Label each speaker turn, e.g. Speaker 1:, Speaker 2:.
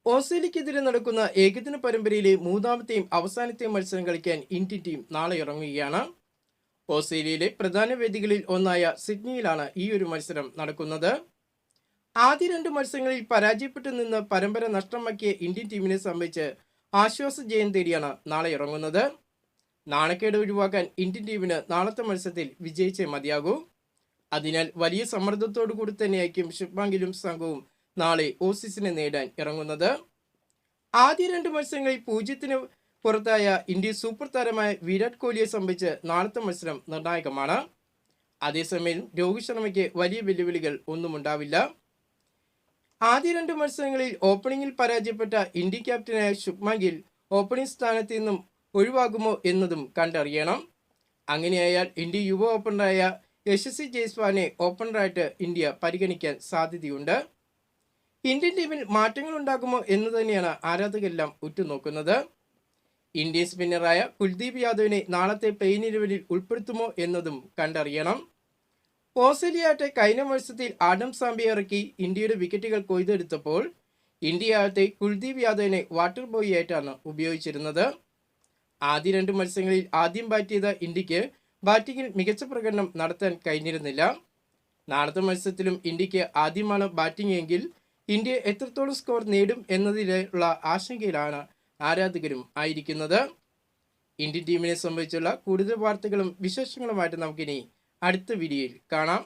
Speaker 1: ഓസ്ട്രേലിയക്കെതിരെ നടക്കുന്ന ഏകദിന പരമ്പരയിലെ മൂന്നാമത്തെയും അവസാനത്തെയും മത്സരം കളിക്കാൻ ഇന്ത്യൻ ടീം നാളെ ഇറങ്ങുകയാണ്. ഓസ്ട്രേലിയയിലെ പ്രധാന വേദികളിൽ ഒന്നായ സിഡ്നിയിലാണ് ഈ ഒരു മത്സരം നടക്കുന്നത്. ആദ്യ രണ്ട് മത്സരങ്ങളിൽ പരാജയപ്പെട്ടു നിന്ന് പരമ്പര നഷ്ടമാക്കിയ ഇന്ത്യൻ ടീമിനെ സംബന്ധിച്ച് ആശ്വാസ ജയം തേടിയാണ് നാളെ ഇറങ്ങുന്നത്. നാണക്കേട് ഒഴിവാക്കാൻ ഇന്ത്യൻ ടീമിന് നാളത്തെ മത്സരത്തിൽ വിജയിച്ചേ മതിയാകൂ. അതിനാൽ വലിയ സമ്മർദ്ദത്തോടു കൂടി തന്നെയായിരിക്കും ശുഭ്മാൻ ഗില്ലും സംഘവും നാളെ ഓസീസിനെ നേടാൻ ഇറങ്ങുന്നത്. ആദ്യ രണ്ട് മത്സരങ്ങളിൽ 0-ന് പുറത്തായ ഇന്ത്യൻ സൂപ്പർ താരമായ വിരാട് കോഹ്ലിയെ സംബന്ധിച്ച് നാളത്തെ മത്സരം നിർണായകമാണ്. അതേസമയം രോഹിത് ശർമ്മയ്ക്ക് വലിയ വെല്ലുവിളികൾ ഒന്നും ഉണ്ടാവില്ല. ആദ്യ രണ്ട് മത്സരങ്ങളിൽ ഓപ്പണിംഗിൽ പരാജയപ്പെട്ട ഇന്ത്യൻ ക്യാപ്റ്റനായ ശുഭ്മാൻ ഗിൽ ഓപ്പണിംഗ് സ്ഥാനത്ത് നിന്നും ഒഴിവാകുമോ എന്നതും കണ്ടറിയണം. അങ്ങനെയായാൽ ഇന്ത്യൻ യുവ ഓപ്പണറായ യശസ്വി ജയ്സ്വാളിനെ ഓപ്പണറായിട്ട് ഇന്ത്യ പരിഗണിക്കാൻ സാധ്യതയുണ്ട്. ഇന്ത്യൻ ടീമിൽ മാറ്റങ്ങൾ ഉണ്ടാകുമോ എന്ന് തന്നെയാണ് ആരാധകരെല്ലാം ഉറ്റുനോക്കുന്നത്. ഇന്ത്യൻ സ്പിന്നറായ കുൽദീപ് യാദവിനെ നാളത്തെ പ്ലെയിൻ 11-ൽ ഉൾപ്പെടുത്തുമോ എന്നതും കണ്ടറിയണം. ഓസ്ട്രേലിയയാകട്ടെ കഴിഞ്ഞ മത്സരത്തിൽ ആഡം സാംബിയെ ഇറക്കി ഇന്ത്യയുടെ വിക്കറ്റുകൾ കൊയ്തെടുത്തപ്പോൾ ഇന്ത്യയാകട്ടെ കുൽദീപ് യാദവിനെ വാട്ടർ ബോയ് ആയിട്ടാണ് ഉപയോഗിച്ചിരുന്നത്. ആദ്യ രണ്ട് മത്സരങ്ങളിൽ ആദ്യം ബാറ്റ് ചെയ്ത ഇന്ത്യക്ക് ബാറ്റിങ്ങിൽ മികച്ച പ്രകടനം നടത്താൻ കഴിഞ്ഞിരുന്നില്ല. നാളത്തെ മത്സരത്തിലും ഇന്ത്യക്ക് ആദ്യമാണ് ബാറ്റിംഗ് എങ്കിൽ ഇന്ത്യ എത്രത്തോളം സ്കോർ നേടും എന്നതിലുള്ള ആശങ്കയിലാണ് ആരാധകരും ആയിരിക്കുന്നത്. ഇന്ത്യൻ ടീമിനെ സംബന്ധിച്ചുള്ള കൂടുതൽ വാർത്തകളും വിശേഷങ്ങളുമായിട്ട് നമുക്കിനി അടുത്ത വീഡിയോയിൽ കാണാം.